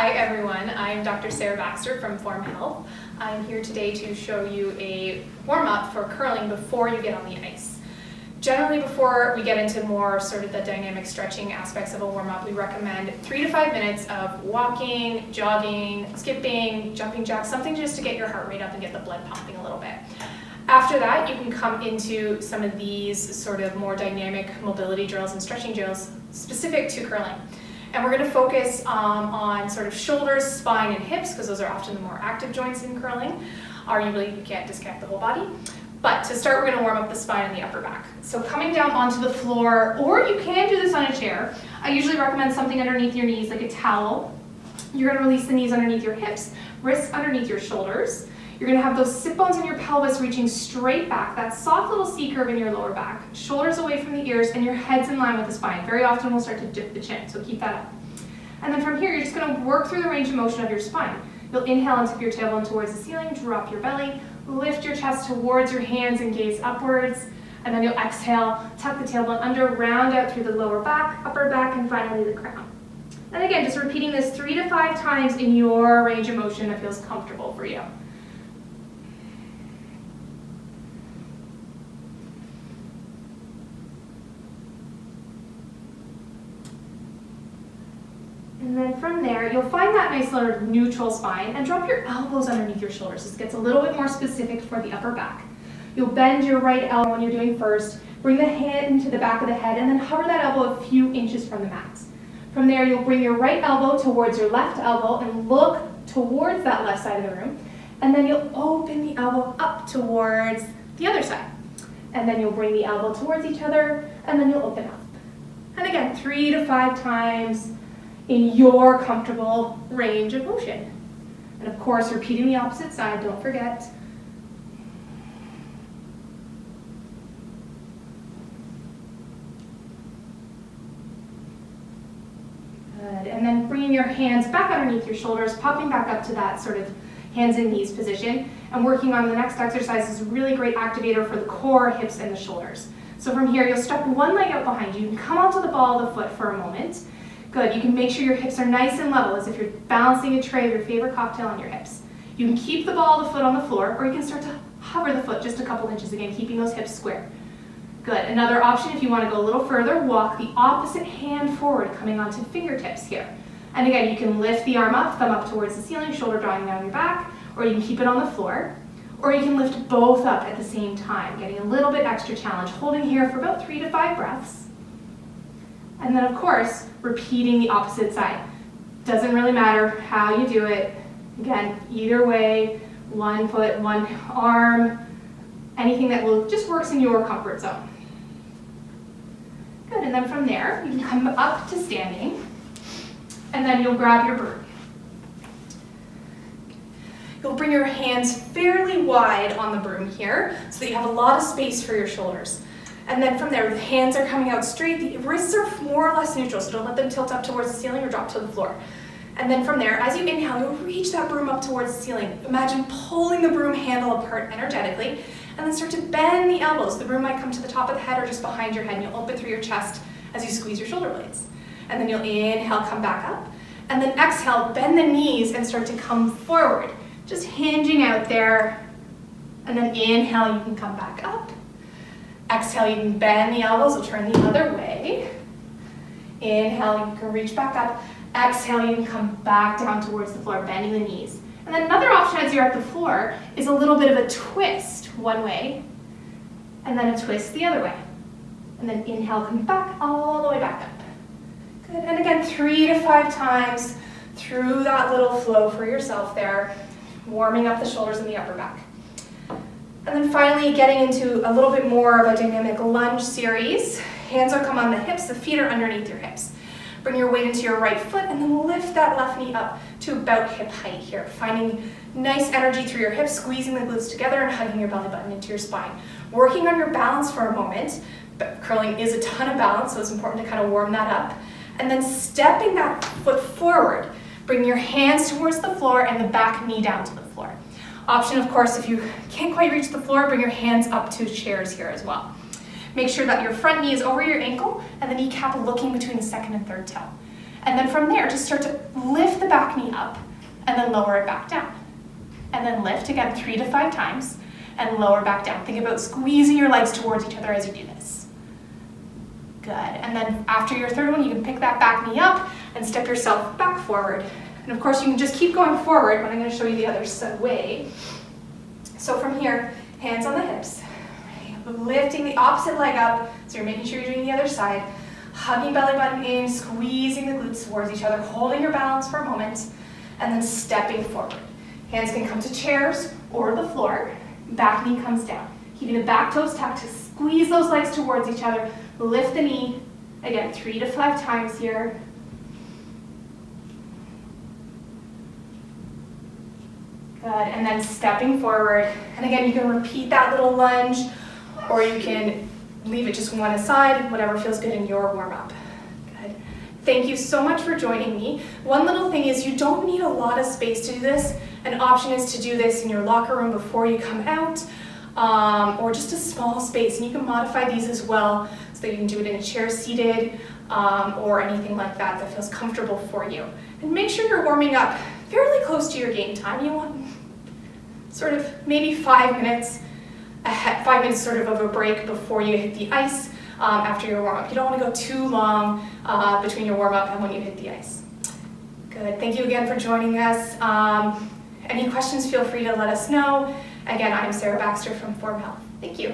Hi everyone, I'm Dr. Sarah Baxter from Form Health. I'm here today to show you a warm-up for curling before you get on the ice. Generally, before we get into more sort of the dynamic stretching aspects of a warm-up, we recommend 3 to 5 minutes of walking, jogging, skipping, jumping jacks, something just to get your heart rate up and get the blood pumping a little bit. After that, you can come into some of these sort of more dynamic mobility drills and stretching drills specific to curling. And we're going to focus on sort of shoulders, spine, and hips, because those are often the more active joints in curling. Arguably, you can't disconnect the whole body. But to start, we're going to warm up the spine and the upper back. So coming down onto the floor, or you can do this on a chair. I usually recommend something underneath your knees, like a towel. You're going to release the knees underneath your hips, wrists underneath your shoulders. You're going to have those sit bones in your pelvis reaching straight back, that soft little C curve in your lower back, shoulders away from the ears, and your head's in line with the spine. Very often we'll start to dip the chin, so keep that up. And then from here, you're just going to work through the range of motion of your spine. You'll inhale and tip your tailbone towards the ceiling, drop your belly, lift your chest towards your hands and gaze upwards, and then you'll exhale, tuck the tailbone under, round out through the lower back, upper back, and finally the crown. And again, just repeating this 3 to 5 times in your range of motion that feels comfortable for you. And then from there, you'll find that nice little neutral spine and drop your elbows underneath your shoulders. This gets a little bit more specific for the upper back. You'll bend your right elbow when you're doing first, bring the hand to the back of the head, and then hover that elbow a few inches from the mat. From there, you'll bring your right elbow towards your left elbow and look towards that left side of the room. And then you'll open the elbow up towards the other side. And then you'll bring the elbow towards each other, and then you'll open up. And again, 3 to 5 times in your comfortable range of motion. And of course, repeating the opposite side, don't forget. Good, and then bringing your hands back underneath your shoulders, popping back up to that sort of hands and knees position, and working on the next exercise is a really great activator for the core, hips, and the shoulders. So from here, you'll step one leg out behind you. You can come onto the ball of the foot for a moment. Good, you can make sure your hips are nice and level as if you're balancing a tray of your favorite cocktail on your hips. You can keep the ball of the foot on the floor, or you can start to hover the foot just a couple inches, again, keeping those hips square. Good, another option if you want to go a little further, walk the opposite hand forward, coming onto fingertips here. And again, you can lift the arm up, thumb up towards the ceiling, shoulder drawing down your back, or you can keep it on the floor, or you can lift both up at the same time, getting a little bit extra challenge, holding here for about 3 to 5 breaths. And then, of course, repeating the opposite side. Doesn't really matter how you do it. Again, either way, one foot, one arm, anything that will just works in your comfort zone. Good, and then from there, you can come up to standing, and then you'll grab your broom. You'll bring your hands fairly wide on the broom here, so that you have a lot of space for your shoulders. And then from there, the hands are coming out straight, the wrists are more or less neutral, so don't let them tilt up towards the ceiling or drop to the floor. And then from there, as you inhale, you'll reach that broom up towards the ceiling. Imagine pulling the broom handle apart energetically, and then start to bend the elbows. The broom might come to the top of the head or just behind your head, and you'll open through your chest as you squeeze your shoulder blades. And then you'll inhale, come back up, and then exhale, bend the knees and start to come forward. Just hinging out there, and then inhale, you can come back up. Exhale, you can bend the elbows, we'll turn the other way. Inhale, you can reach back up. Exhale, you can come back down towards the floor, bending the knees. And then another option as you're at the floor is a little bit of a twist one way, and then a twist the other way. And then inhale, come back all the way back up. Good, and again, 3 to 5 times through that little flow for yourself there, warming up the shoulders and the upper back. And then finally getting into a little bit more of a dynamic lunge series. Hands will come on the hips, the feet are underneath your hips. Bring your weight into your right foot and then lift that left knee up to about hip height here. Finding nice energy through your hips, squeezing the glutes together and hugging your belly button into your spine. Working on your balance for a moment, but curling is a ton of balance, so it's important to kind of warm that up. And then stepping that foot forward. Bring your hands towards the floor and the back knee down to the floor. Option, of course, if you can't quite reach the floor, bring your hands up to chairs here as well. Make sure that your front knee is over your ankle and the kneecap looking between the second and third toe. And then from there, just start to lift the back knee up and then lower it back down. And then lift again 3 to 5 times and lower back down. Think about squeezing your legs towards each other as you do this. Good. And then after your third one, you can pick that back knee up and step yourself back forward. And of course, you can just keep going forward, but I'm going to show you the other way. So from here, hands on the hips. Lifting the opposite leg up, so you're making sure you're doing the other side. Hugging belly button in, squeezing the glutes towards each other, holding your balance for a moment, and then stepping forward. Hands can come to chairs or the floor. Back knee comes down. Keeping the back toes tucked to squeeze those legs towards each other. Lift the knee. Again, 3 to 5 times here. Good, and then stepping forward. And again, you can repeat that little lunge, or you can leave it just one side, whatever feels good in your warm-up. Good. Thank you so much for joining me. One little thing is you don't need a lot of space to do this. An option is to do this in your locker room before you come out, or just a small space. And you can modify these as well, so that you can do it in a chair seated, or anything like that that feels comfortable for you. And make sure you're warming up fairly close to your game time. You want sort of maybe 5 minutes, 5 minutes sort of a break before you hit the ice after your warm-up. You don't want to go too long between your warm-up and when you hit the ice. Good, thank you again for joining us. Any questions, feel free to let us know. Again, I'm Sarah Baxter from Form Health. Thank you.